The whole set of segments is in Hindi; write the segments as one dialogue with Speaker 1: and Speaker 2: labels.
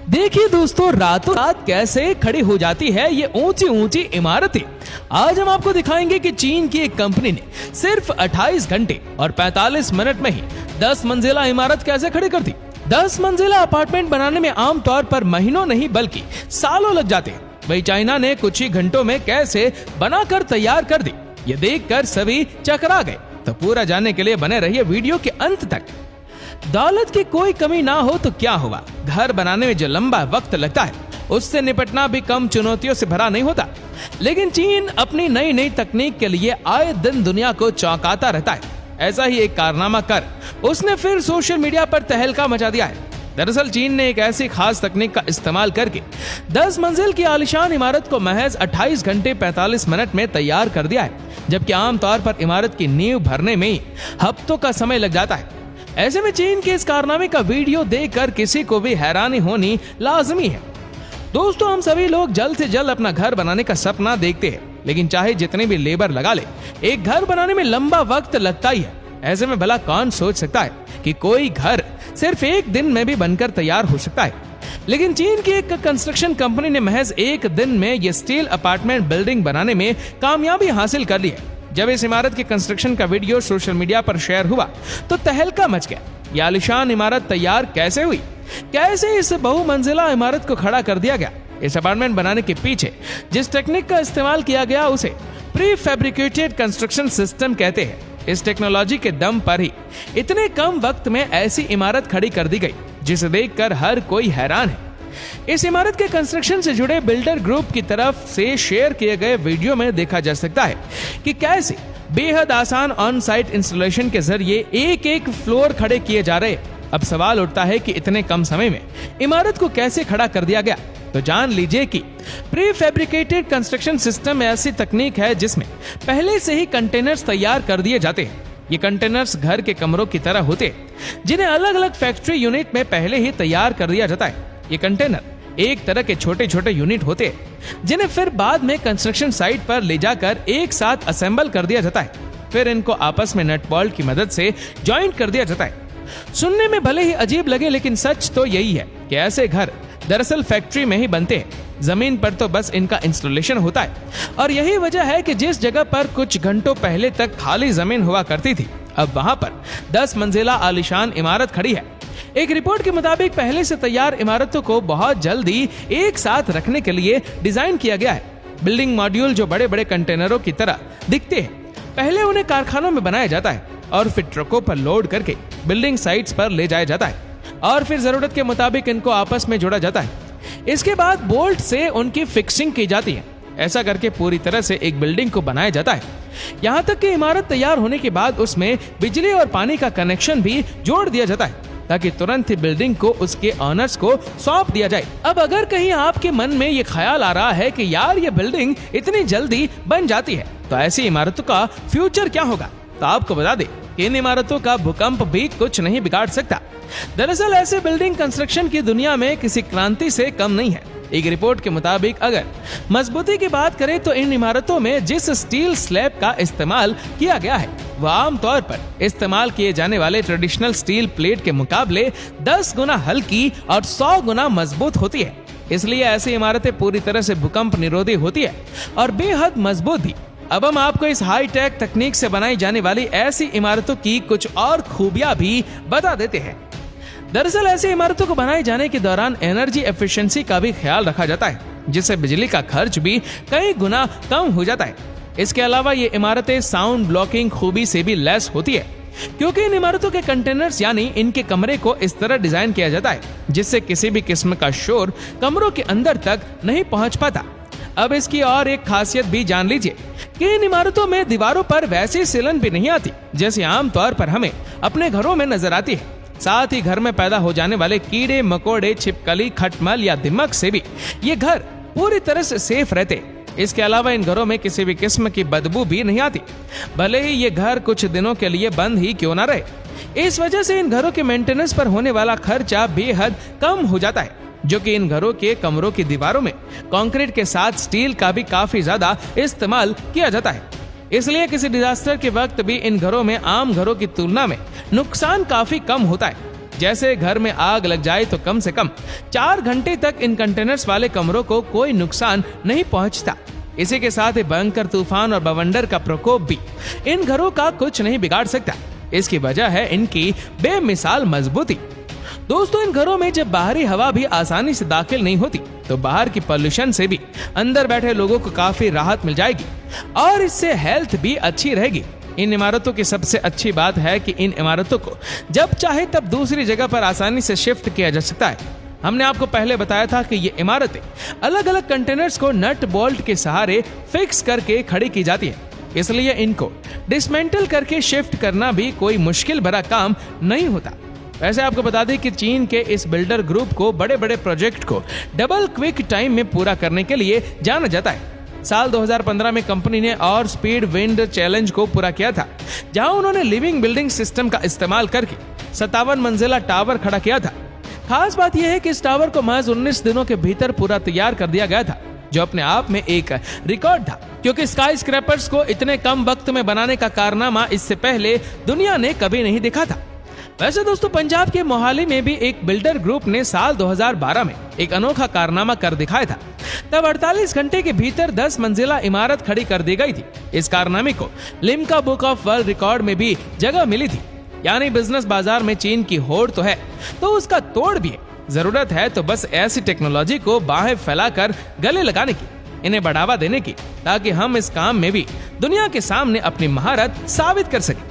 Speaker 1: देखिए दोस्तों, रातों रात कैसे खड़ी हो जाती है ये ऊंची ऊंची इमारतें। आज हम आपको दिखाएंगे कि चीन की एक कंपनी ने सिर्फ 28 घंटे और 45 मिनट में ही 10 मंजिला इमारत कैसे खड़ी कर दी। 10 मंजिला अपार्टमेंट बनाने में आमतौर पर महीनों नहीं बल्कि सालों लग जाते हैं, वही चाइना ने कुछ ही घंटों में कैसे बनाकर तैयार कर दी, ये देखकर सभी चकरा गए। तो पूरा जानने के लिए बने रहिए वीडियो के अंत तक। दौलत की कोई कमी ना हो तो क्या हुआ, घर बनाने में जो लंबा वक्त लगता है उससे निपटना भी कम चुनौतियों से भरा नहीं होता। लेकिन चीन अपनी नई नई तकनीक के लिए आए दिन दुनिया को चौंकाता रहता है। ऐसा ही एक कारनामा कर उसने फिर सोशल मीडिया पर तहलका मचा दिया है। दरअसल चीन ने एक ऐसी खास तकनीक का इस्तेमाल करके 10 मंजिल की आलीशान इमारत को महज 28 घंटे 45 मिनट में तैयार कर दिया है, जबकि आमतौर पर इमारत की नींव भरने में ही हफ्तों का समय लग जाता है। ऐसे में चीन के इस कारनामे का वीडियो देखकर किसी को भी हैरानी होनी लाजमी है। दोस्तों, हम सभी लोग जल्द से जल्द अपना घर बनाने का सपना देखते हैं, लेकिन चाहे जितने भी लेबर लगा ले, एक घर बनाने में लंबा वक्त लगता ही है। ऐसे में भला कौन सोच सकता है कि कोई घर सिर्फ एक दिन में भी बनकर तैयार हो सकता है। लेकिन चीन की एक कंस्ट्रक्शन कंपनी ने महज एक दिन में ये स्टील अपार्टमेंट बिल्डिंग बनाने में कामयाबी हासिल कर ली है। जब इस इमारत के कंस्ट्रक्शन का वीडियो सोशल मीडिया पर शेयर हुआ तो तहलका मच गया। ये आलीशान इमारत तैयार कैसे हुई, कैसे इस बहुमंजिला इमारत को खड़ा कर दिया गया। इस अपार्टमेंट बनाने के पीछे जिस टेक्निक का इस्तेमाल किया गया उसे प्री फैब्रिकेटेड कंस्ट्रक्शन सिस्टम कहते हैं। इस टेक्नोलॉजी के दम पर ही इतने कम वक्त में ऐसी इमारत खड़ी कर दी गई, जिसे देखकर हर कोई हैरान है। इस इमारत के कंस्ट्रक्शन से जुड़े बिल्डर ग्रुप की तरफ से शेयर किए गए वीडियो में देखा जा सकता है कि कैसे बेहद आसान ऑन साइट इंस्टॉलेशन के जरिए एक एक फ्लोर खड़े किए जा रहे। अब सवाल उठता है कि इतने कम समय में इमारत को कैसे खड़ा कर दिया गया। तो जान लीजिए कि प्री फैब्रिकेटेड कंस्ट्रक्शन सिस्टम ऐसी तकनीक है जिसमें पहले से ही कंटेनर्स तैयार कर दिए जाते हैं। ये कंटेनर्स घर के कमरों की तरह होते हैं, जिन्हें अलग अलग फैक्ट्री यूनिट में पहले ही तैयार कर दिया जाता है। ये कंटेनर एक तरह के छोटे छोटे यूनिट होते हैं, जिन्हें फिर बाद में कंस्ट्रक्शन साइट पर ले जाकर एक साथ असेंबल कर दिया जाता है। फिर इनको आपस में नट बोल्ट की मदद से जॉइंट कर दिया जाता है। सुनने में भले ही अजीब लगे, लेकिन सच तो यही है कि ऐसे घर दरअसल फैक्ट्री में ही बनते हैं। जमीन पर तो बस इनका इंस्टॉलेशन होता है। और यही वजह है कि जिस जगह पर कुछ घंटों पहले तक खाली जमीन हुआ करती थी, अब वहां पर 10 मंजिला आलीशान इमारत खड़ी है। एक रिपोर्ट के मुताबिक पहले से तैयार इमारतों को बहुत जल्दी एक साथ रखने के लिए डिजाइन किया गया है। बिल्डिंग मॉड्यूल जो बड़े बड़े कंटेनरों की तरह दिखते हैं, पहले उन्हें कारखानों में बनाया जाता है और फिर ट्रकों पर लोड करके बिल्डिंग साइट्स पर ले जाया जाता है और फिर जरूरत के मुताबिक इनको आपस में जोड़ा जाता है। इसके बाद बोल्ट से उनकी फिक्सिंग की जाती है। ऐसा करके पूरी तरह से एक बिल्डिंग को बनाया जाता है। यहाँ तक कि इमारत तैयार होने के बाद उसमें बिजली और पानी का कनेक्शन भी जोड़ दिया जाता है, ताकि तुरंत ही बिल्डिंग को उसके ऑनर्स को सौंप दिया जाए। अब अगर कहीं आपके मन में ये ख्याल आ रहा है कि यार ये बिल्डिंग इतनी जल्दी बन जाती है, तो ऐसी इमारतों का फ्यूचर क्या होगा, तो आपको बता दें कि इन इमारतों का भूकंप भी कुछ नहीं बिगाड़ सकता। दरअसल ऐसे बिल्डिंग कंस्ट्रक्शन की दुनिया में किसी क्रांति से कम नहीं है। एक रिपोर्ट के मुताबिक अगर मजबूती की बात करें तो इन इमारतों में जिस स्टील स्लैब का इस्तेमाल किया गया है, वह आमतौर पर इस्तेमाल किए जाने वाले ट्रेडिशनल स्टील प्लेट के मुकाबले 10 गुना हल्की और 100 गुना मजबूत होती है। इसलिए ऐसी इमारतें पूरी तरह से भूकंप निरोधी होती है और बेहद मजबूत भी। अब हम आपको इस हाई टेक तकनीक से बनाई जाने वाली ऐसी इमारतों की कुछ और खूबियां भी बता देते हैं। दरअसल ऐसी इमारतों को बनाए जाने के दौरान एनर्जी एफिशिएंसी का भी ख्याल रखा जाता है, जिससे बिजली का खर्च भी कई गुना कम हो जाता है। इसके अलावा ये इमारतें साउंड ब्लॉकिंग खूबी से भी लैस होती है, क्योंकि इन इमारतों के कंटेनर्स यानी इनके कमरे को इस तरह डिजाइन किया जाता है जिससे किसी भी किस्म का शोर कमरों के अंदर तक नहीं पहुंच पाता। अब इसकी और एक खासियत भी जान लीजिए कि इन इमारतों में दीवारों पर वैसी सिलन भी नहीं आती जैसे आमतौर पर हमें अपने घरों में नजर आती है। साथ ही घर में पैदा हो जाने वाले कीड़े मकोड़े, छिपकली, खटमल या दीमक से भी ये घर पूरी तरह से सेफ रहते। इसके अलावा इन घरों में किसी भी किस्म की बदबू भी नहीं आती, भले ही ये घर कुछ दिनों के लिए बंद ही क्यों ना रहे। इस वजह से इन घरों के मेंटेनेंस पर होने वाला खर्चा बेहद कम हो जाता है, जो कि इन घरों के कमरों की दीवारों में कंक्रीट के साथ स्टील का भी काफी ज्यादा इस्तेमाल किया जाता है। इसलिए किसी डिजास्टर के वक्त भी इन घरों में आम घरों की तुलना में नुकसान काफी कम होता है। जैसे घर में आग लग जाए तो कम से कम 4 घंटे तक इन कंटेनर्स वाले कमरों को कोई नुकसान नहीं पहुंचता। इसी के साथ ही भयंकर तूफान और बवंडर का प्रकोप भी इन घरों का कुछ नहीं बिगाड़ सकता। इसकी वजह है इनकी बेमिसाल मजबूती। दोस्तों, इन घरों में जब बाहरी हवा भी आसानी से दाखिल नहीं होती तो बाहर की पॉल्यूशन से भी अंदर बैठे लोगों को काफी राहत मिल जाएगी और इससे हेल्थ भी अच्छी रहेगी। इन इमारतों की सबसे अच्छी बात है कि इन इमारतों को जब चाहे तब दूसरी जगह पर आसानी से शिफ्ट किया जा सकता है। हमने आपको पहले बताया था कि ये इमारतें अलग अलग कंटेनर्स को नट बोल्ट के सहारे फिक्स करके खड़ी की जाती है, इसलिए इनको डिसमेंटल करके शिफ्ट करना भी कोई मुश्किल भरा काम नहीं होता। वैसे आपको बता दें कि चीन के इस बिल्डर ग्रुप को बड़े बड़े प्रोजेक्ट को डबल क्विक टाइम में पूरा करने के लिए जाना जाता है। साल 2015 में कंपनी ने और स्पीड विंड चैलेंज को पूरा किया था, जहां उन्होंने लिविंग बिल्डिंग सिस्टम का इस्तेमाल करके 57 मंजिला टावर खड़ा किया था। खास बात यह है कि इस टावर को महज 19 दिनों के भीतर पूरा तैयार कर दिया गया था, जो अपने आप में एक रिकॉर्ड था, क्योंकि स्काई स्क्रैपर्स को इतने कम वक्त में बनाने का कारनामा इससे पहले दुनिया ने कभी नहीं देखा था। वैसे दोस्तों, पंजाब के मोहाली में भी एक बिल्डर ग्रुप ने साल 2012 में एक अनोखा कारनामा कर दिखाया था। तब 48 घंटे के भीतर 10 मंजिला इमारत खड़ी कर दी गई थी। इस कारनामे को Limca book of world record में भी जगह मिली थी। यानी बिजनेस बाजार में चीन की होड़ तो है, तो उसका तोड़ भी है। जरूरत है तो बस ऐसी टेक्नोलॉजी को बाहें फैलाकर गले लगाने की, इन्हें बढ़ावा देने की, ताकि हम इस काम में भी दुनिया के सामने अपनी महारत साबित कर सकें।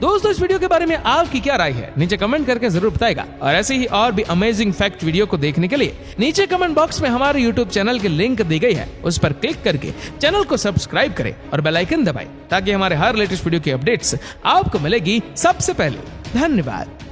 Speaker 1: दोस्तों, इस वीडियो के बारे में आपकी क्या राय है, नीचे कमेंट करके जरूर बताएगा। और ऐसे ही और भी अमेजिंग फैक्ट वीडियो को देखने के लिए नीचे कमेंट बॉक्स में हमारे यूट्यूब चैनल की लिंक दी गई है, उस पर क्लिक करके चैनल को सब्सक्राइब करें और बेल आइकन दबाएं, ताकि हमारे हर लेटेस्ट वीडियो की अपडेट्स आपको मिलेगी सबसे पहले। धन्यवाद।